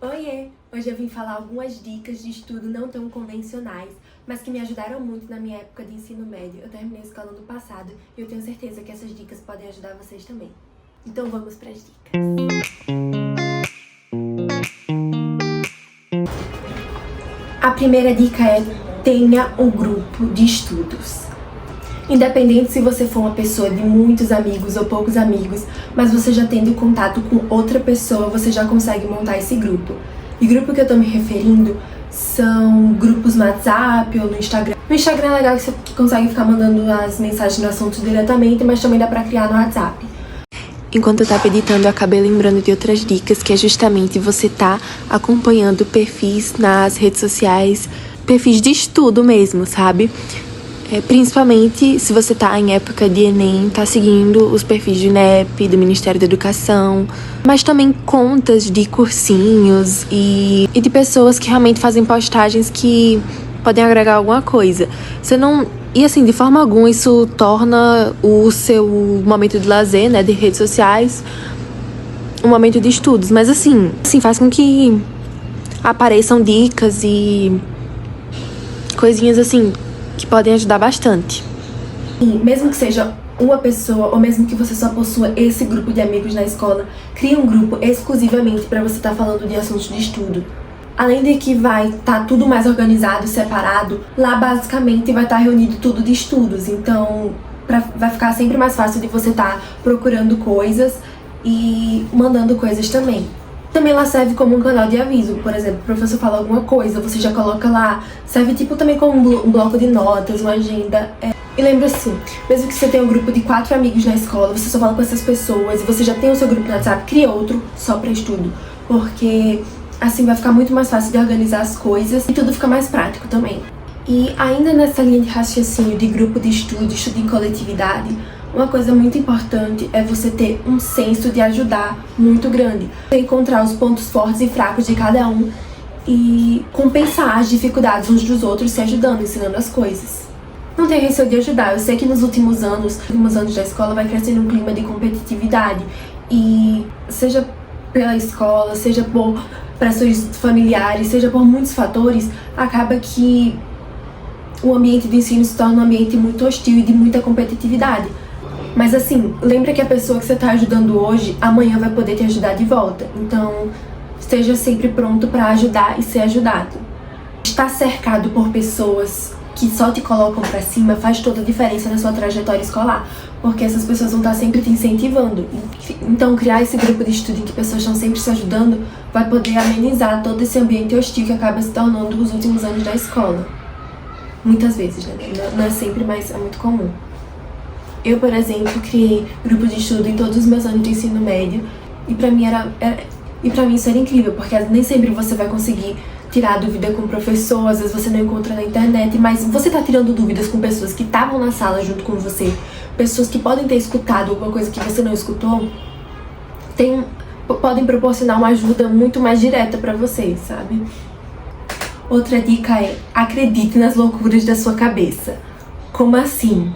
Oiê! Hoje eu vim falar algumas dicas de estudo não tão convencionais, mas que me ajudaram muito na minha época de ensino médio. Eu terminei a escola ano passado e eu tenho certeza que essas dicas podem ajudar vocês também. Então vamos para as dicas. A primeira dica é: tenha um grupo de estudos. Independente se você for uma pessoa de muitos amigos ou poucos amigos, mas você já tendo contato com outra pessoa, você já consegue montar esse grupo. E grupo que eu tô me referindo são grupos no WhatsApp ou no Instagram. No Instagram é legal que você consegue ficar mandando as mensagens no assunto diretamente, mas também dá pra criar no WhatsApp. Enquanto eu tava editando, eu acabei lembrando de outras dicas, que é justamente você tá acompanhando perfis nas redes sociais, perfis de estudo mesmo, sabe? Principalmente se você tá em época de Enem, tá seguindo os perfis do INEP, do Ministério da Educação, mas também contas de cursinhos e de pessoas que realmente fazem postagens que podem agregar alguma coisa. E assim, de forma alguma, isso torna o seu momento de lazer, né, de redes sociais, um momento de estudos. Mas assim faz com que apareçam dicas e coisinhas assim que podem ajudar bastante. E mesmo que seja uma pessoa, ou mesmo que você só possua esse grupo de amigos na escola, crie um grupo exclusivamente para você estar falando de assuntos de estudo. Além de que vai estar tudo mais organizado, separado, lá basicamente vai estar reunido tudo de estudos. Então vai ficar sempre mais fácil de você estar procurando coisas e mandando coisas também. Também lá serve como um canal de aviso. Por exemplo, o professor fala alguma coisa, você já coloca lá. Serve tipo também como um bloco de notas, uma agenda. E lembra assim, mesmo que você tenha um grupo de 4 amigos na escola, você só fala com essas pessoas e você já tem o seu grupo no WhatsApp, cria outro só pra estudo. Porque assim vai ficar muito mais fácil de organizar as coisas e tudo fica mais prático também. E ainda nessa linha de raciocínio de grupo de estudo em coletividade, uma coisa muito importante é você ter um senso de ajudar muito grande. Você encontrar os pontos fortes e fracos de cada um e compensar as dificuldades uns dos outros, se ajudando, ensinando as coisas. Não tenha receio de ajudar. Eu sei que nos últimos anos da escola vai crescendo um clima de competitividade. E seja pela escola, seja por pressões familiares, seja por muitos fatores, acaba que o ambiente de ensino se torna um ambiente muito hostil e de muita competitividade. Mas assim, lembra que a pessoa que você está ajudando hoje, amanhã vai poder te ajudar de volta. Então, esteja sempre pronto para ajudar e ser ajudado. Estar cercado por pessoas que só te colocam para cima faz toda a diferença na sua trajetória escolar, porque essas pessoas vão estar sempre te incentivando. Então, criar esse grupo de estudo em que pessoas estão sempre se ajudando vai poder amenizar todo esse ambiente hostil que acaba se tornando os últimos anos da escola. Muitas vezes, né? Não é sempre, mas é muito comum. Eu, por exemplo, criei grupo de estudo em todos os meus anos de ensino médio e pra mim isso era incrível, porque nem sempre você vai conseguir tirar dúvida com o professor, às vezes você não encontra na internet, mas você tá tirando dúvidas com pessoas que estavam na sala junto com você, pessoas que podem ter escutado alguma coisa que você não escutou, podem proporcionar uma ajuda muito mais direta pra você, sabe? Outra dica é: acredite nas loucuras da sua cabeça. Como assim?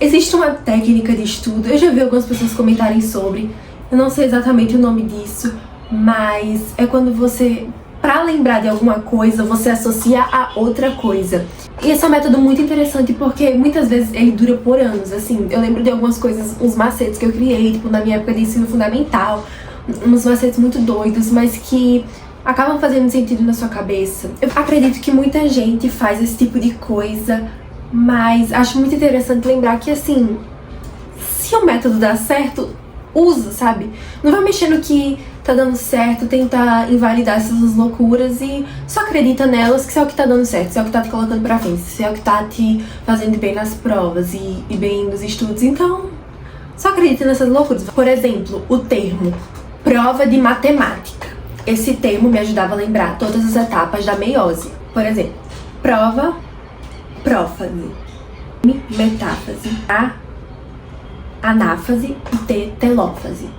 Existe uma técnica de estudo, eu já vi algumas pessoas comentarem sobre, eu não sei exatamente o nome disso, mas é quando você, pra lembrar de alguma coisa, você associa a outra coisa. E esse é um método muito interessante porque muitas vezes ele dura por anos, assim. Eu lembro de algumas coisas, uns macetes que eu criei, tipo, na minha época de ensino fundamental, uns macetes muito doidos, mas que acabam fazendo sentido na sua cabeça. Eu acredito que muita gente faz esse tipo de coisa, mas acho muito interessante lembrar que, assim, se o método dá certo, usa, sabe? Não vai mexer no que tá dando certo, tentar invalidar essas loucuras e só acredita nelas, que isso é o que tá dando certo, isso é o que tá te colocando pra frente, isso é o que tá te fazendo bem nas provas e bem nos estudos. Então, só acredita nessas loucuras. Por exemplo, o termo prova de matemática. Esse termo me ajudava a lembrar todas as etapas da meiose. Por exemplo, prova, prófase, metáfase, anáfase e telófase.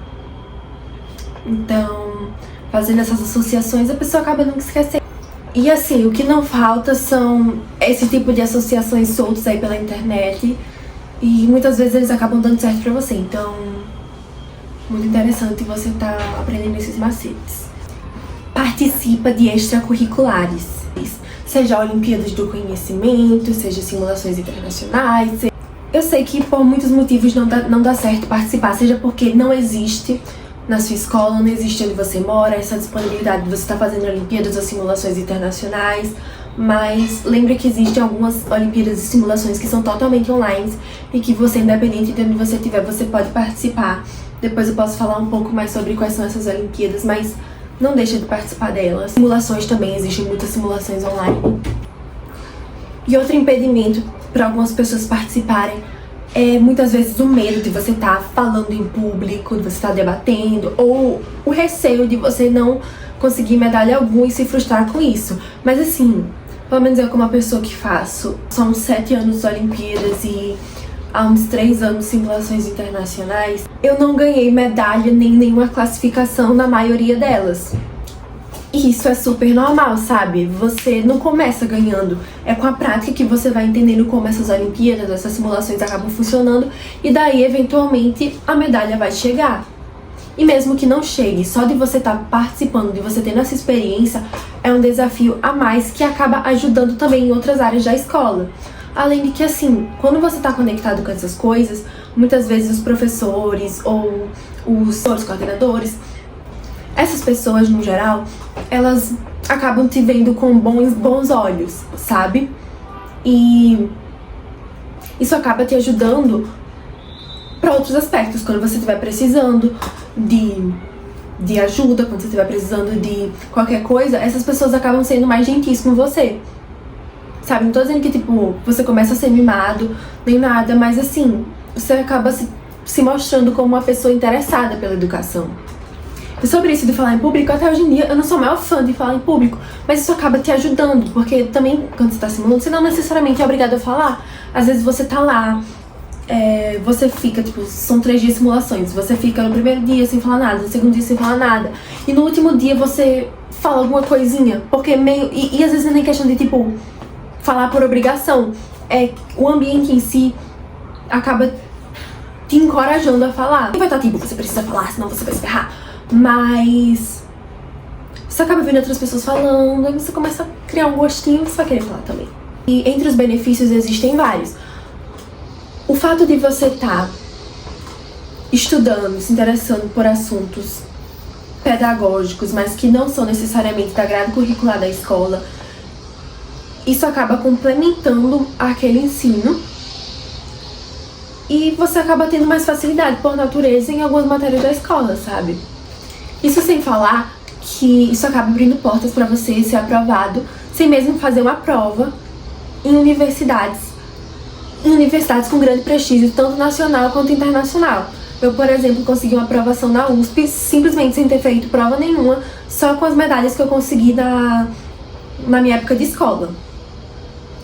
Então, fazendo essas associações, a pessoa acaba nunca esquecendo. E assim, o que não falta são esse tipo de associações soltas aí pela internet. E muitas vezes eles acabam dando certo pra você. Então, muito interessante você tá aprendendo esses macetes. participa de extracurriculares, seja Olimpíadas do Conhecimento, seja simulações internacionais. Eu sei que por muitos motivos não dá certo participar, seja porque não existe na sua escola, não existe onde você mora, essa disponibilidade de você estar fazendo Olimpíadas ou simulações internacionais, mas lembre que existem algumas Olimpíadas e simulações que são totalmente online e que você, independente de onde você estiver, você pode participar. Depois eu posso falar um pouco mais sobre quais são essas Olimpíadas, mas não deixa de participar delas. Simulações também, existem muitas simulações online. E outro impedimento para algumas pessoas participarem é muitas vezes o medo de você estar falando em público, de você estar debatendo, ou o receio de você não conseguir medalha alguma e se frustrar com isso. Mas assim, pelo menos eu como uma pessoa que faço só uns 7 anos de Olimpíadas e há uns 3 anos simulações internacionais, eu não ganhei medalha nem nenhuma classificação na maioria delas. E isso é super normal, sabe? Você não começa ganhando. É com a prática que você vai entendendo como essas Olimpíadas, essas simulações acabam funcionando e daí, eventualmente, a medalha vai chegar. E mesmo que não chegue, só de você estar participando, de você tendo essa experiência, é um desafio a mais que acaba ajudando também em outras áreas da escola. Além de que, assim, quando você está conectado com essas coisas, muitas vezes os professores ou os coordenadores, essas pessoas, no geral, elas acabam te vendo com bons olhos, sabe? E isso acaba te ajudando para outros aspectos, quando você estiver precisando de ajuda, quando você estiver precisando de qualquer coisa, essas pessoas acabam sendo mais gentis com você. Sabe, não tô dizendo que, tipo, você começa a ser mimado, nem nada, mas assim, você acaba se mostrando como uma pessoa interessada pela educação. E sobre isso de falar em público, até hoje em dia eu não sou a maior fã de falar em público, mas isso acaba te ajudando, porque também quando você tá simulando, você não necessariamente é obrigado a falar. Às vezes você tá lá, você fica, tipo, são 3 dias de simulações, você fica no primeiro dia sem falar nada, no segundo dia sem falar nada, e no último dia você fala alguma coisinha, porque meio... E às vezes não é nem questão de, tipo, falar por obrigação, o ambiente em si acaba te encorajando a falar. Não vai estar tipo, você precisa falar, senão você vai se ferrar. Mas você acaba vendo outras pessoas falando, aí você começa a criar um gostinho e você vai querer falar também. E entre os benefícios existem vários. O fato de você estar estudando, se interessando por assuntos pedagógicos, mas que não são necessariamente da grade curricular da escola, isso acaba complementando aquele ensino e você acaba tendo mais facilidade por natureza em algumas matérias da escola, sabe? Isso sem falar que isso acaba abrindo portas para você ser aprovado sem mesmo fazer uma prova em universidades com grande prestígio, tanto nacional quanto internacional. Eu, por exemplo, consegui uma aprovação na USP simplesmente sem ter feito prova nenhuma, só com as medalhas que eu consegui na minha época de escola,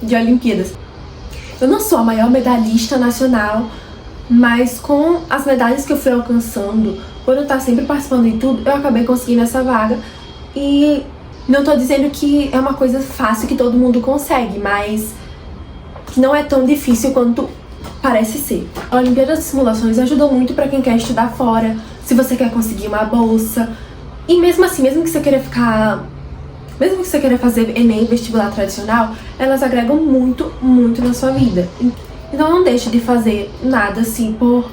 de Olimpíadas. Eu não sou a maior medalhista nacional, mas com as medalhas que eu fui alcançando, por eu estar sempre participando de tudo, eu acabei conseguindo essa vaga. E não tô dizendo que é uma coisa fácil que todo mundo consegue, mas que não é tão difícil quanto parece ser. A Olimpíada de Simulações ajudou muito para quem quer estudar fora, se você quer conseguir uma bolsa. E mesmo assim, mesmo que você queira fazer Enem, vestibular tradicional, elas agregam muito, muito na sua vida. Então não deixe de fazer nada assim por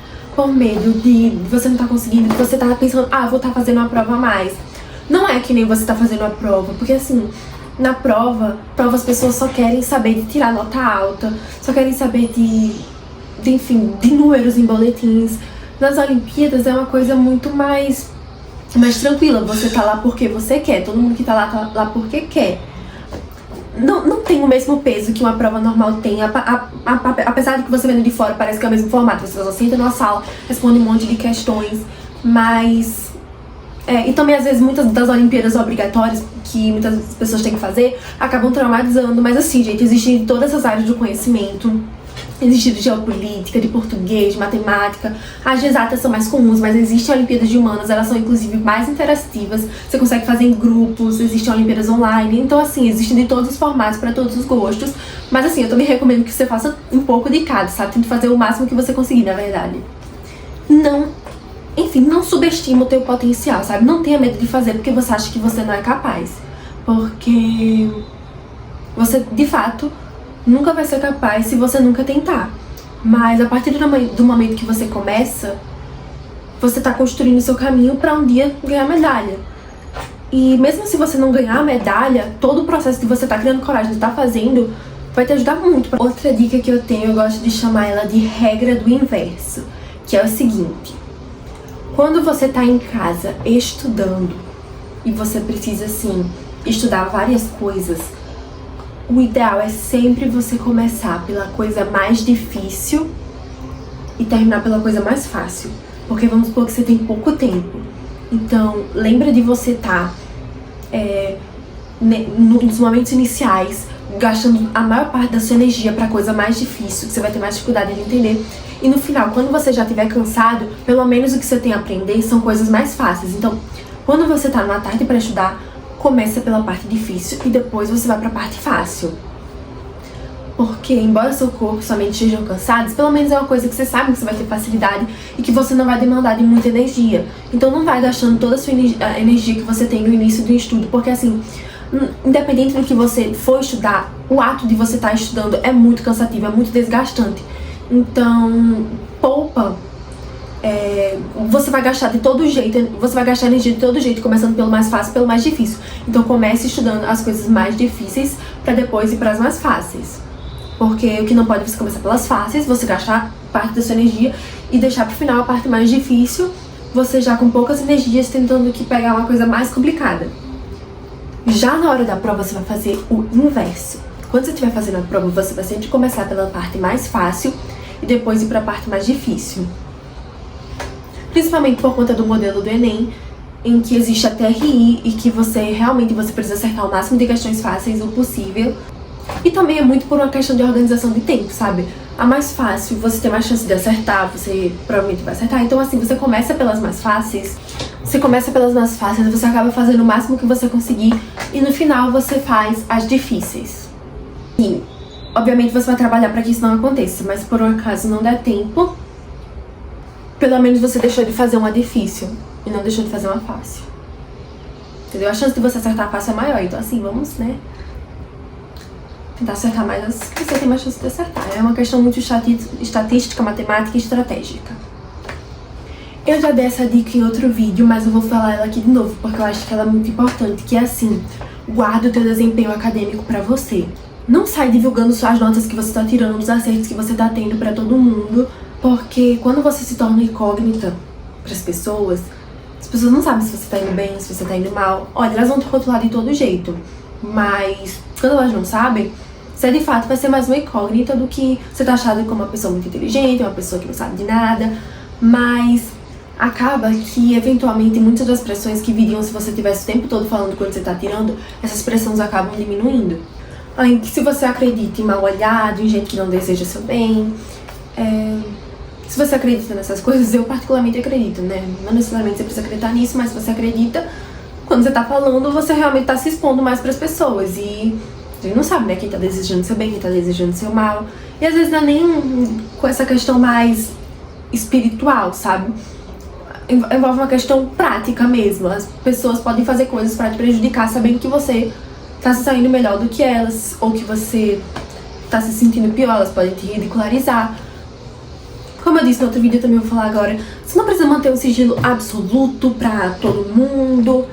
medo de você não estar conseguindo, de você estar pensando, vou estar fazendo uma prova a mais. Não é que nem você está fazendo a prova, porque assim, na prova as pessoas só querem saber de tirar nota alta, só querem saber enfim, de números em boletins. Nas Olimpíadas é uma coisa muito mais tranquila, você tá lá porque você quer, todo mundo que tá lá porque quer. Não tem o mesmo peso que uma prova normal tem, apesar de que você vendo de fora parece que é o mesmo formato, você só senta numa sala, responde um monte de questões, mas... e também às vezes muitas das Olimpíadas obrigatórias que muitas pessoas têm que fazer acabam traumatizando, mas assim, gente, existem todas as áreas do conhecimento. Existe de geopolítica, de português, de matemática. As de exatas são mais comuns, mas existem Olimpíadas de humanas, elas são inclusive mais interativas. Você consegue fazer em grupos, existem Olimpíadas online. Então assim, existem de todos os formatos, para todos os gostos. Mas assim, eu também recomendo que você faça um pouco de cada, sabe? Tente fazer o máximo que você conseguir, na verdade. Não enfim, não subestima o teu potencial, sabe? Não tenha medo de fazer porque você acha que você não é capaz. Porque você, de fato, nunca vai ser capaz se você nunca tentar. Mas a partir do momento que você começa, você tá construindo o seu caminho pra um dia ganhar medalha. E mesmo se você não ganhar a medalha, todo o processo de você tá criando coragem de estar fazendo vai te ajudar muito. Outra dica que eu tenho, eu gosto de chamar ela de regra do inverso, que é o seguinte: quando você tá em casa estudando e você precisa, assim, estudar várias coisas, o ideal é sempre você começar pela coisa mais difícil e terminar pela coisa mais fácil. Porque vamos supor que você tem pouco tempo. Então, lembra de você estar nos momentos iniciais gastando a maior parte da sua energia pra coisa mais difícil, que você vai ter mais dificuldade de entender. E no final, quando você já estiver cansado, pelo menos o que você tem a aprender são coisas mais fáceis. Então, quando você tá numa tarde pra estudar, começa pela parte difícil e depois você vai pra parte fácil. Porque, embora seu corpo e sua mente estejam cansados, pelo menos é uma coisa que você sabe que você vai ter facilidade e que você não vai demandar de muita energia. Então não vai gastando toda a sua energia que você tem no início do estudo, porque assim, independente do que você for estudar, o ato de você estar estudando é muito cansativo, é muito desgastante. Então, poupa. Você vai gastar de todo jeito, você vai gastar energia de todo jeito, começando pelo mais fácil, pelo mais difícil. Então comece estudando as coisas mais difíceis pra depois ir pras mais fáceis. Porque o que não pode é você começar pelas fáceis, você gastar parte da sua energia e deixar pro final a parte mais difícil, você já com poucas energias tentando que pegar uma coisa mais complicada. Já na hora da prova você vai fazer o inverso. Quando você estiver fazendo a prova, você vai sempre começar pela parte mais fácil e depois ir pra parte mais difícil. Principalmente por conta do modelo do Enem, em que existe a TRI e que você precisa acertar o máximo de questões fáceis o possível. E também é muito por uma questão de organização de tempo, sabe? A mais fácil, você tem mais chance de acertar, você provavelmente vai acertar. Então assim, você começa pelas mais fáceis, você acaba fazendo o máximo que você conseguir e no final você faz as difíceis. E, obviamente, você vai trabalhar para que isso não aconteça, mas por um acaso não der tempo, pelo menos você deixou de fazer uma difícil e não deixou de fazer uma fácil. Entendeu? A chance de você acertar a fácil é maior, então assim, vamos, né, tentar acertar mais as que você tem mais chance de acertar. É uma questão muito estatística, matemática e estratégica. Eu já dei essa dica em outro vídeo, mas eu vou falar ela aqui de novo, porque eu acho que ela é muito importante, que é assim: guarda o teu desempenho acadêmico pra você. Não sai divulgando só as notas que você tá tirando, os acertos que você tá tendo pra todo mundo, porque quando você se torna incógnita pras pessoas, as pessoas não sabem se você tá indo bem, se você tá indo mal. Olha, elas vão te rotular de todo jeito, mas quando elas não sabem, você de fato vai ser mais uma incógnita do que você tá achado como uma pessoa muito inteligente, uma pessoa que não sabe de nada. Mas acaba que, eventualmente, muitas das pressões que viriam se você tivesse o tempo todo falando quando você tá tirando, essas pressões acabam diminuindo. Além que, se você acredita em mal olhado, em gente que não deseja seu bem, se você acredita nessas coisas, eu particularmente acredito, né? Não necessariamente você precisa acreditar nisso, mas se você acredita, quando você tá falando, você realmente tá se expondo mais pras pessoas. E a gente não sabe, né, quem tá desejando seu bem, quem tá desejando seu mal. E às vezes não é nem com essa questão mais espiritual, sabe? Envolve uma questão prática mesmo. As pessoas podem fazer coisas pra te prejudicar, sabendo que você tá se saindo melhor do que elas, ou que você tá se sentindo pior. Elas podem te ridicularizar. Como eu disse no outro vídeo, eu também vou falar agora, você não precisa manter um sigilo absoluto pra todo mundo.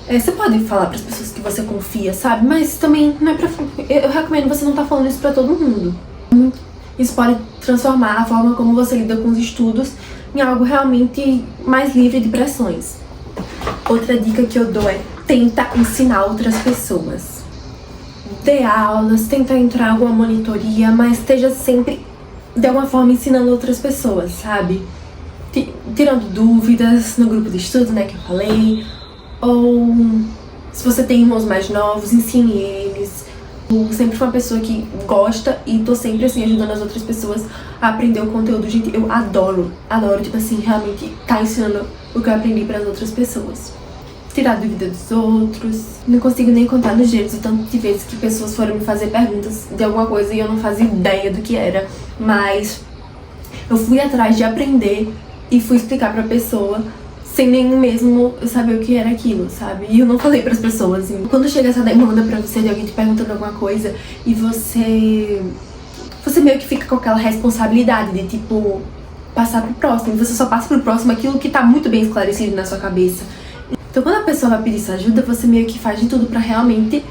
Você pode falar pras pessoas que você confia, sabe? Mas também não é pra... Eu recomendo você não tá falando isso pra todo mundo. Isso pode transformar a forma como você lida com os estudos em algo realmente mais livre de pressões. Outra dica que eu dou é: tenta ensinar outras pessoas. Dê aulas, tenta entrar em alguma monitoria, mas esteja sempre, de alguma forma, ensinando outras pessoas, sabe? Tirando dúvidas no grupo de estudo, né, que eu falei. Ou se você tem irmãos mais novos, ensine eles. Eu sempre fui uma pessoa que gosta e tô sempre assim ajudando as outras pessoas a aprender o conteúdo. Gente, eu adoro, tipo assim, realmente tá ensinando o que eu aprendi pras outras pessoas. Tirar dúvida dos outros. Não consigo nem contar nos dedos o tanto de vezes que pessoas foram me fazer perguntas de alguma coisa e eu não fazia ideia do que era. Mas eu fui atrás de aprender e fui explicar pra pessoa sem nem mesmo eu saber o que era aquilo, sabe? E eu não falei pras pessoas. E quando chega essa demanda pra você de alguém te perguntando alguma coisa e você meio que fica com aquela responsabilidade de, tipo, passar pro próximo. Você só passa pro próximo aquilo que tá muito bem esclarecido na sua cabeça. Então quando a pessoa vai pedir sua ajuda, você meio que faz de tudo pra realmente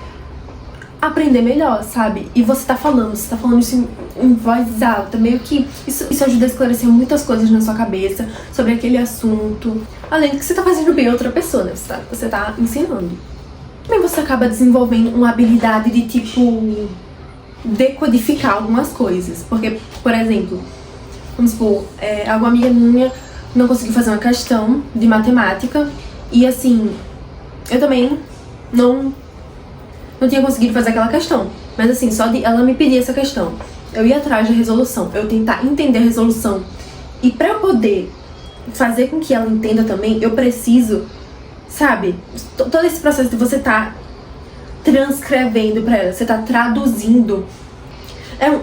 aprender melhor, sabe? E você tá falando isso em voz alta, meio que isso ajuda a esclarecer muitas coisas na sua cabeça sobre aquele assunto. Além de que você tá fazendo bem a outra pessoa, né? Você tá ensinando. Também você acaba desenvolvendo uma habilidade de, tipo, decodificar algumas coisas. Porque, por exemplo, vamos supor, alguma amiga minha não conseguiu fazer uma questão de matemática e, assim, eu também não tinha conseguido fazer aquela questão. Mas, assim, só de ela me pedir essa questão, eu ia atrás da resolução, eu tentar entender a resolução. E pra eu poder fazer com que ela entenda também, eu preciso, sabe, todo esse processo de você tá transcrevendo pra ela, você tá traduzindo.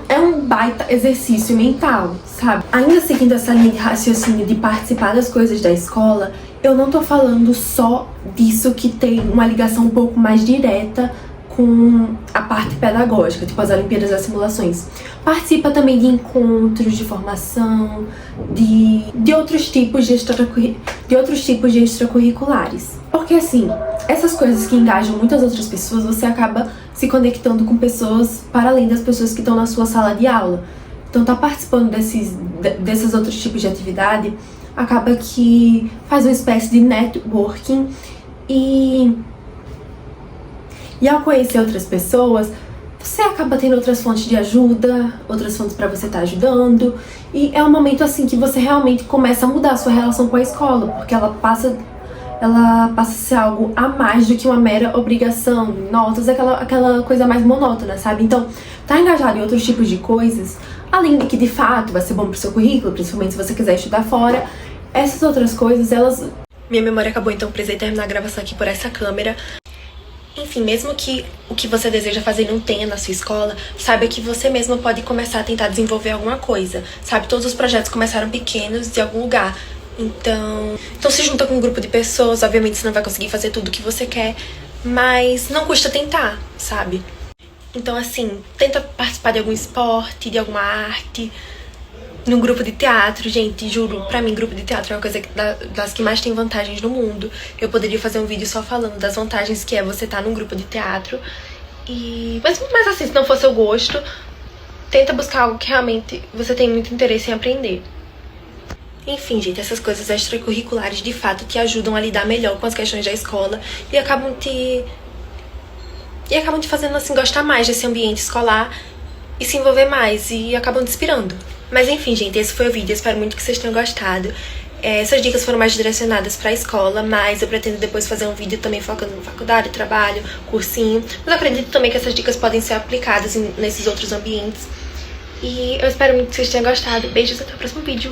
É um baita exercício mental, sabe? Ainda seguindo essa linha de raciocínio de participar das coisas da escola, eu não tô falando só disso que tem uma ligação um pouco mais direta com a parte pedagógica, tipo as Olimpíadas das Simulações. Participa também de encontros de formação, de outros tipos de extracurriculares. Porque, assim, essas coisas que engajam muitas outras pessoas, você acaba se conectando com pessoas para além das pessoas que estão na sua sala de aula. Então, tá participando desses outros tipos de atividade acaba que faz uma espécie de networking e ao conhecer outras pessoas, você acaba tendo outras fontes de ajuda, outras fontes pra você estar ajudando. E é um momento assim que você realmente começa a mudar a sua relação com a escola, porque ela passa a ser algo a mais do que uma mera obrigação, notas, aquela coisa mais monótona, sabe? Então, tá engajado em outros tipos de coisas, além de que de fato vai ser bom pro seu currículo, principalmente se você quiser estudar fora, essas outras coisas, elas... Minha memória acabou, então precisei terminar a gravação aqui por essa câmera. Enfim, mesmo que o que você deseja fazer não tenha na sua escola, saiba que você mesmo pode começar a tentar desenvolver alguma coisa, sabe? Todos os projetos começaram pequenos de algum lugar. Então se junta com um grupo de pessoas, obviamente você não vai conseguir fazer tudo o que você quer, mas não custa tentar, sabe? Então, assim, tenta participar de algum esporte, de alguma arte, num grupo de teatro. Gente, juro, pra mim grupo de teatro é uma coisa das que mais tem vantagens no mundo. Eu poderia fazer um vídeo só falando das vantagens que é você estar num grupo de teatro. Mas assim, se não for seu gosto, tenta buscar algo que realmente você tem muito interesse em aprender. Enfim, gente, essas coisas extracurriculares de fato te ajudam a lidar melhor com as questões da escola e acabam te fazendo, assim, gostar mais desse ambiente escolar e se envolver mais e acabam te inspirando. Mas enfim, gente, esse foi o vídeo, eu espero muito que vocês tenham gostado. Essas dicas foram mais direcionadas pra escola, mas eu pretendo depois fazer um vídeo também focando na faculdade, trabalho, cursinho. Mas eu acredito também que essas dicas podem ser aplicadas nesses outros ambientes. E eu espero muito que vocês tenham gostado. Beijos, até o próximo vídeo.